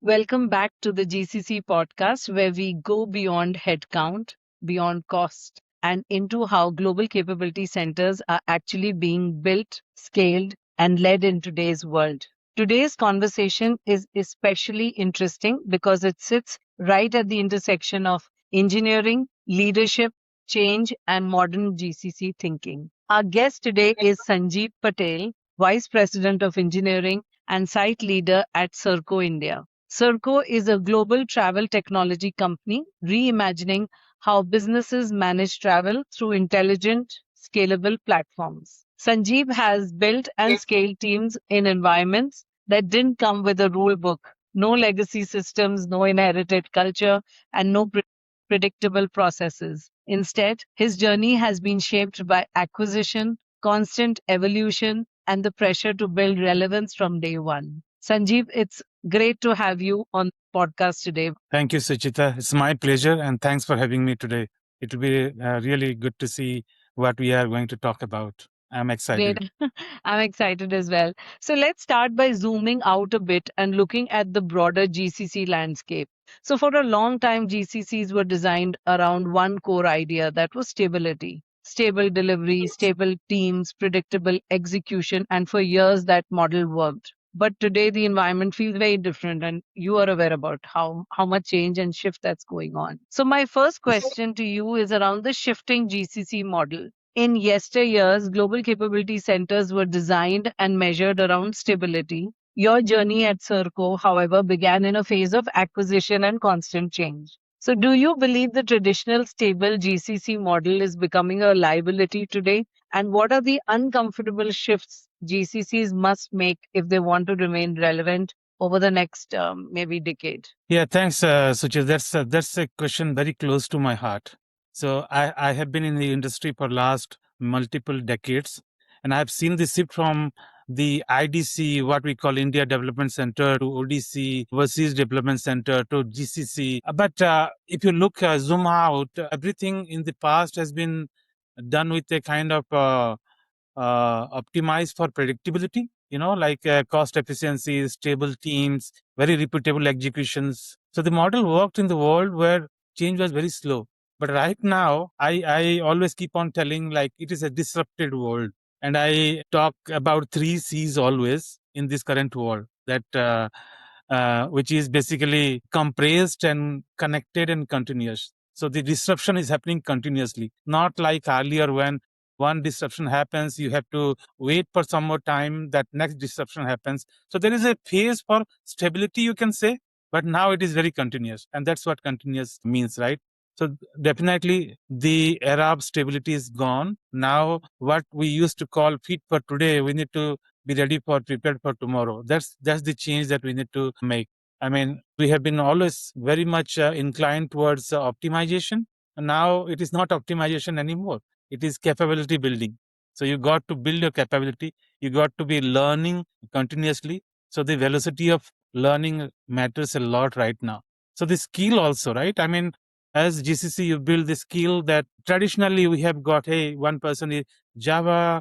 Welcome back to the GCC podcast, where we go beyond headcount, beyond cost, and into how global capability centers are actually being built, scaled, and led in today's world. Today's conversation is especially interesting because it sits right at the intersection of engineering, leadership, change, and modern GCC thinking. Our guest today is Sanjeeb Patel, Vice President of Engineering and Site Leader at Serko India. Serko is a global travel technology company reimagining how businesses manage travel through intelligent, scalable platforms. Sanjeev has built and scaled teams in environments that didn't come with a rule book, no legacy systems, no inherited culture, and no predictable processes. Instead, his journey has been shaped by acquisition, constant evolution, and the pressure to build relevance from day one. Sanjeev, it's great to have you on the podcast today. Thank you, Suchita. It's my pleasure, and thanks for having me today. It will be really good to see what we are going to talk about. I'm excited. Great. I'm excited as well. So let's start by zooming out a bit and looking at the broader GCC landscape. So, for a long time, GCCs were designed around one core idea, that was stability. Stable delivery, stable teams, predictable execution, and for years that model worked. But today the environment feels very different, and you are aware about how much change and shift that's going on. So my first question to you is around the shifting GCC model. In yesteryears, global capability centers were designed and measured around stability. Your journey at Serco, however, began in a phase of acquisition and constant change. So, do you believe the traditional stable GCC model is becoming a liability today? And what are the uncomfortable shifts GCCs must make if they want to remain relevant over the next maybe decade? Yeah, thanks, Suchita. That's a question very close to my heart. So I have been in the industry for last multiple decades, and I've seen the shift from the IDC, what we call India Development Center, to ODC, Overseas Development Center, to GCC. But if you look, zoom out, everything in the past has been done with a kind of optimized for predictability, like cost efficiency, stable teams, very repeatable executions. So the model worked in the world where change was very slow. But right now, I always keep on telling like it is a disrupted world. And I talk about three C's always in this current world, that which is basically compressed and connected and continuous. So the disruption is happening continuously, not like earlier when one disruption happens, you have to wait for some more time that next disruption happens. So there is a phase for stability, you can say, but now it is very continuous, and that's what continuous means, right? So definitely the era of stability is gone. Now what we used to call fit for today, we need to be ready for prepared for tomorrow. That's the change that we need to make. I mean, we have been always very much inclined towards optimization. And now it is not optimization anymore. It is capability building. So you got to build your capability. You got to be learning continuously. So the velocity of learning matters a lot right now. So the skill also, right? I mean, as GCC, you build the skill that traditionally we have got, hey, one person is Java,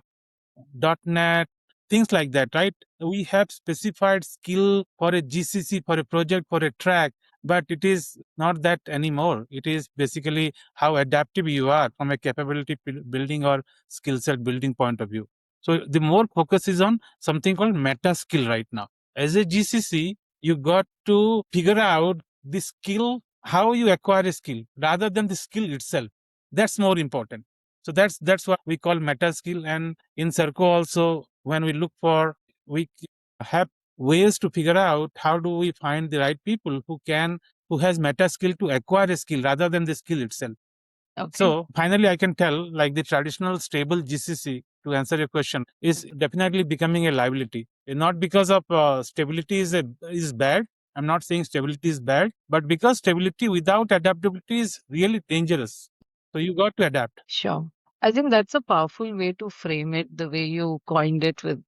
.NET, things like that, right? We have specified skill for a GCC, for a project, for a track, but it is not that anymore. It is basically how adaptive you are from a capability building or skill set building point of view. So the more focus is on something called meta skill right now. As a GCC, you got to figure out the skill, how you acquire a skill rather than the skill itself. That's more important. So that's what we call meta skill. And in Serco also, when we look for, we have ways to figure out how do we find the right people who has meta skill to acquire a skill rather than the skill itself. Okay. So finally, I can tell like the traditional stable GCC, to answer your question, is definitely becoming a liability. Not because of stability is bad. I'm not saying stability is bad, but because stability without adaptability is really dangerous. So you got to adapt. Sure. I think that's a powerful way to frame it, the way you coined it with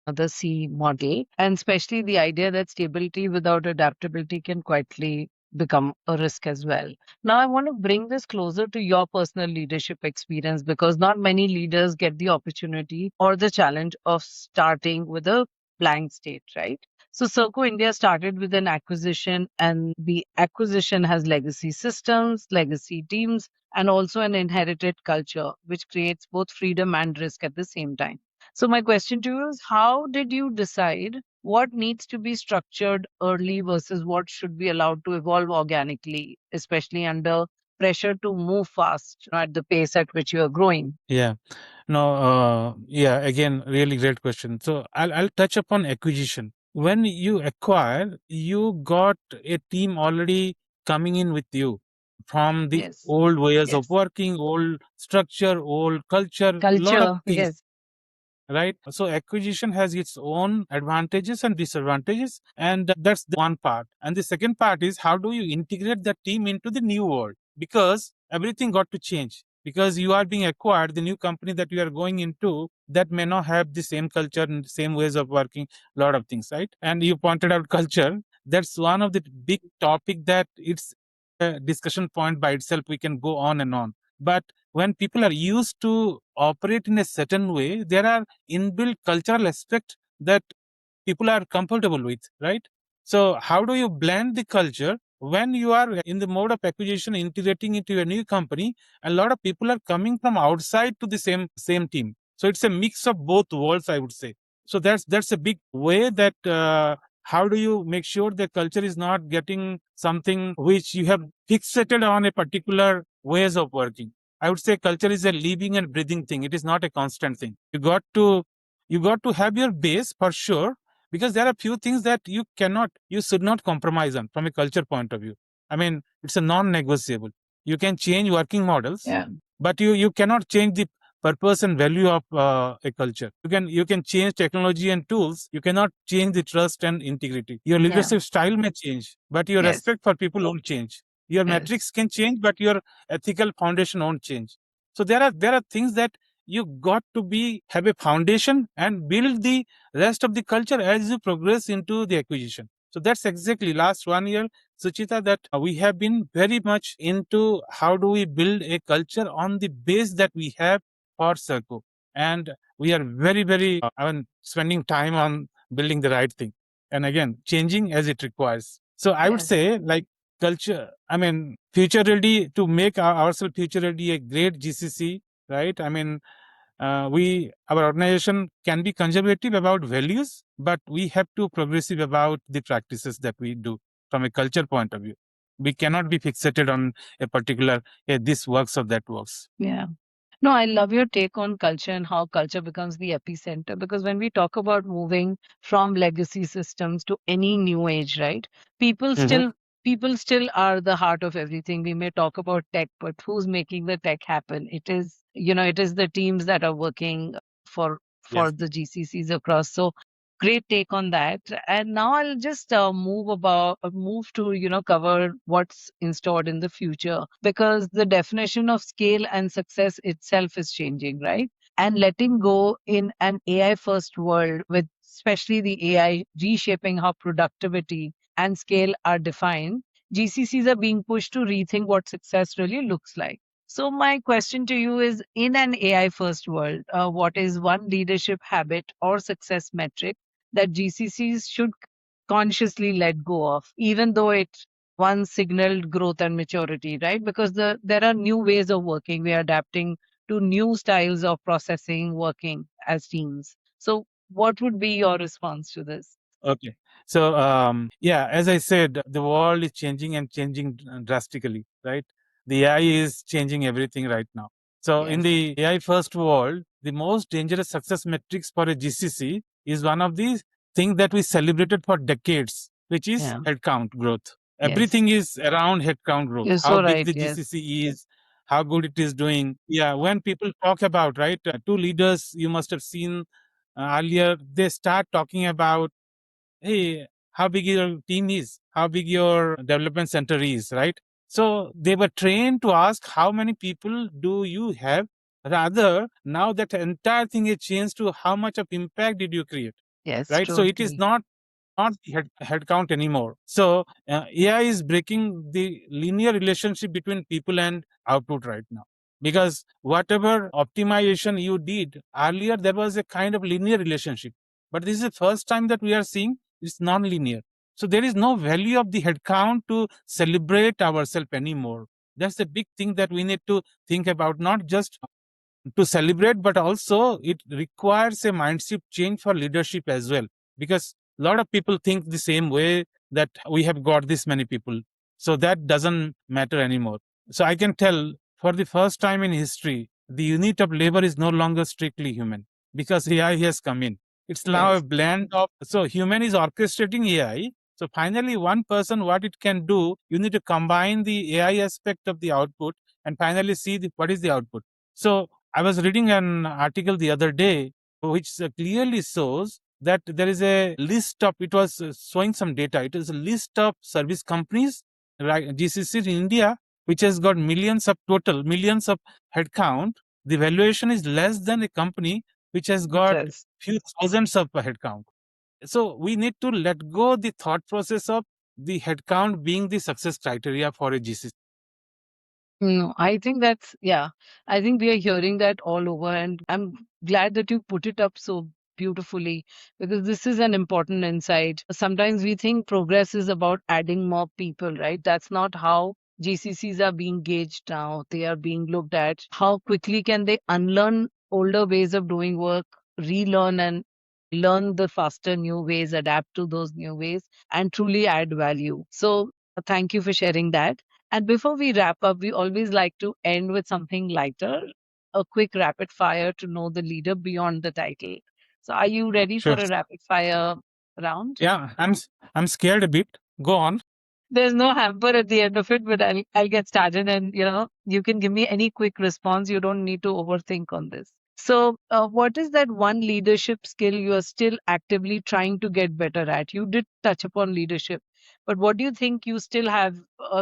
the C model, and especially the idea that stability without adaptability can quietly become a risk as well. Now, I want to bring this closer to your personal leadership experience because not many leaders get the opportunity or the challenge of starting with a blank state, right? So, Serco India started with an acquisition, and the acquisition has legacy systems, legacy teams, and also an inherited culture, which creates both freedom and risk at the same time. So, my question to you is how did you decide what needs to be structured early versus what should be allowed to evolve organically, especially under pressure to move fast at the pace at which you are growing? Yeah. No, yeah, again, really great question. So I'll touch upon acquisition. When you acquire, you got a team already coming in with you from the Yes. old ways of Yes. working, old structure, old culture, lot of Culture. things, Yes. right? So acquisition has its own advantages and disadvantages, and that's the one part. And the second part is how do you integrate that team into the new world? Because everything got to change. Because you are being acquired, the new company that you are going into that may not have the same culture and same ways of working, a lot of things, right? And you pointed out culture. That's one of the big topic that it's a discussion point by itself. We can go on and on. But when people are used to operate in a certain way, there are inbuilt cultural aspect that people are comfortable with, right? So how do you blend the culture when you are in the mode of acquisition, integrating into a new company? A lot of people are coming from outside to the same team. So it's a mix of both worlds, I would say. So that's a big way that how do you make sure the culture is not getting something which you have fixated on a particular ways of working. I would say culture is a living and breathing thing. It is not a constant thing. You got to have your base for sure, because there are few things that you should not compromise on from a culture point of view. I mean, it's a non-negotiable. You can change working models, Yeah. but you cannot change the purpose and value of a culture. You can change technology and tools. You cannot change the trust and integrity. Your Yeah. leadership style may change, but your Yes. respect for people won't change. Your Yes. metrics can change, but your ethical foundation won't change. So there are things that you got to be have a foundation and build the rest of the culture as you progress into the acquisition. So that's exactly last 1 year, Suchita, that we have been very much into how do we build a culture on the base that we have for Serco. And we are very, very, spending time on building the right thing. And again, changing as it requires. So I would Yes. say, like, culture, I mean, future ready to make ourselves future ready a great GCC, right? I mean, our organization can be conservative about values, but we have to progressive about the practices that we do from a culture point of view. We cannot be fixated on a particular this works or that works. Yeah. No, I love your take on culture and how culture becomes the epicenter because when we talk about moving from legacy systems to any new age, right? People Hmm. still people still are the heart of everything. We may talk about tech, but who's making the tech happen? It is the teams that are working for Yes. the GCCs across. So great take on that. And now I'll just move to cover what's installed in the future because the definition of scale and success itself is changing, right? And letting go in an AI first world with especially the AI reshaping how productivity and scale are defined, GCCs are being pushed to rethink what success really looks like. So, my question to you is in an AI first world, what is one leadership habit or success metric that GCCs should consciously let go of, even though it once signaled growth and maturity, right? Because there are new ways of working. We are adapting to new styles of processing, working as teams. So, what would be your response to this? Okay. So, yeah, as I said, the world is changing and changing drastically, right? The AI is changing everything right now. So, in Yes. the AI first world, the most dangerous success metrics for a GCC is one of these things that we celebrated for decades, which is Yeah. headcount growth. Yes. Everything is around headcount growth. You're How so big right. the Yes. GCC is, how good it is doing. Yeah, when people talk about, right, two leaders you must have seen earlier, they start talking about, hey, how big your team is, how big your development center is, right? So they were trained to ask how many people do you have. Rather, now that entire thing has changed to how much of impact did you create, Yes. right? So it is Totally. not not the headcount anymore. So AI is breaking the linear relationship between people and output right now. Because whatever optimization you did earlier, there was a kind of linear relationship. But this is the first time that we are seeing it's non-linear. So there is no value of the headcount to celebrate ourselves anymore. That's the big thing that we need to think about, not just to celebrate, but also it requires a mindset change for leadership as well. Because a lot of people think the same way, that we have got this many people. So that doesn't matter anymore. So I can tell, for the first time in history, the unit of labor is no longer strictly human, because AI has come in. It's now a Yes. blend of, so human is orchestrating AI. So finally, one person, what it can do, you need to combine the AI aspect of the output and finally see what is the output. So I was reading an article the other day which clearly shows that there is a list of, it was showing some data. It is a list of service companies, right, GCC in India, which has got millions of headcount. The valuation is less than a company which has got Yes. few thousands of headcount. So we need to let go the thought process of the headcount being the success criteria for a GCC. No, I think that's, yeah, I think we are hearing that all over. And I'm glad that you put it up so beautifully because this is an important insight. Sometimes we think progress is about adding more people, right? That's not how GCCs are being gauged now. They are being looked at. How quickly can they unlearn older ways of doing work, relearn and learn the faster new ways, adapt to those new ways, and truly add value. So, thank you for sharing that. And before we wrap up, we always like to end with something lighter, a quick rapid fire to know the leader beyond the title. So, are you ready for Sure. a rapid fire round? Yeah, I'm scared a bit. Go on. There's no hamper at the end of it, but I'll get started, and you can give me any quick response. You don't need to overthink on this. So, what is that one leadership skill you are still actively trying to get better at? You did touch upon leadership, but what do you think you still have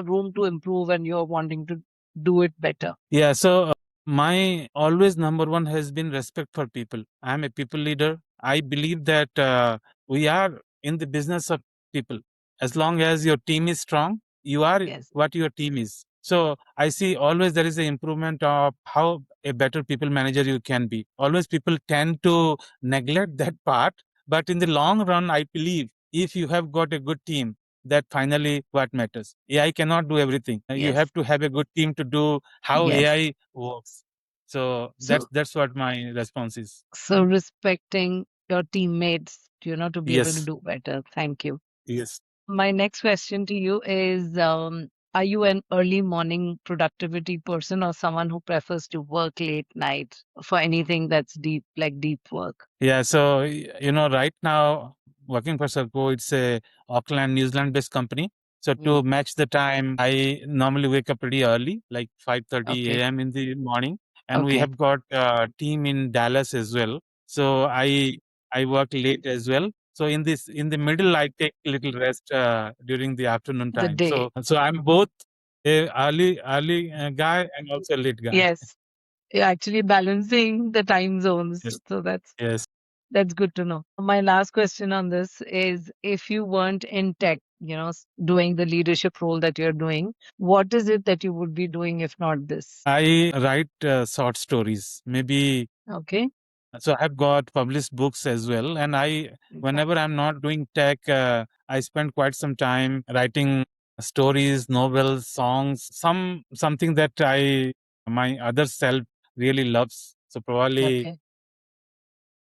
room to improve and you're wanting to do it better? Yeah, so my always number one has been respect for people. I'm a people leader. I believe that we are in the business of people. As long as your team is strong, you are Yes, what your team is. So I see always there is an improvement of how a better people manager you can be. Always people tend to neglect that part. But in the long run, I believe if you have got a good team, that finally what matters. AI cannot do everything. You yes, have to have a good team to do how yes. AI works. So So, that's what my response is. so respecting your teammates, to be able to Yes. do better. Thank you. Yes. My next question to you is are you an early morning productivity person or someone who prefers to work late night for anything that's deep, like deep work? Yeah. So right now working for Serko, it's a Auckland, New Zealand based company. So Mm, to match the time, I normally wake up pretty early, like 5:30 okay. a.m. in the morning, and we Okay. have got a team in Dallas as well. So I work late as well. So in the middle, I take little rest during the afternoon The time. day. So I'm both a early guy and also a late guy. Yes. You're actually balancing the time zones. Yes. So Yes. that's good to know. My last question on this is if you weren't in tech, doing the leadership role that you're doing, what is it that you would be doing if not this? I write short stories. Maybe Okay. so I have got published books as well, and Okay. whenever I'm not doing tech, I spend quite some time writing stories, novels, songs, something that my other self really loves. So probably Okay.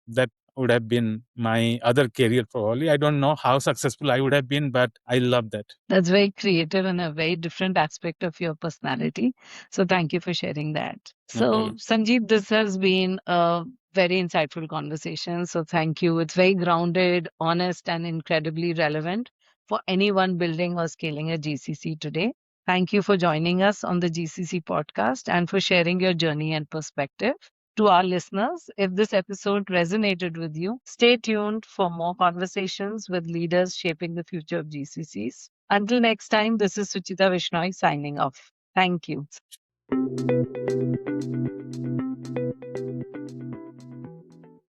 that would have been my other career. Probably I don't know how successful I would have been, but I love that. That's very creative and a very different aspect of your personality. So thank you for sharing that. No So problem. Sanjeev, this has been a very insightful conversation. So thank you. It's very grounded, honest, and incredibly relevant for anyone building or scaling a GCC today. Thank you for joining us on the GCC podcast and for sharing your journey and perspective. To our listeners, if this episode resonated with you, stay tuned for more conversations with leaders shaping the future of GCCs. Until next time, this is Suchita Vishnoi signing off. Thank you.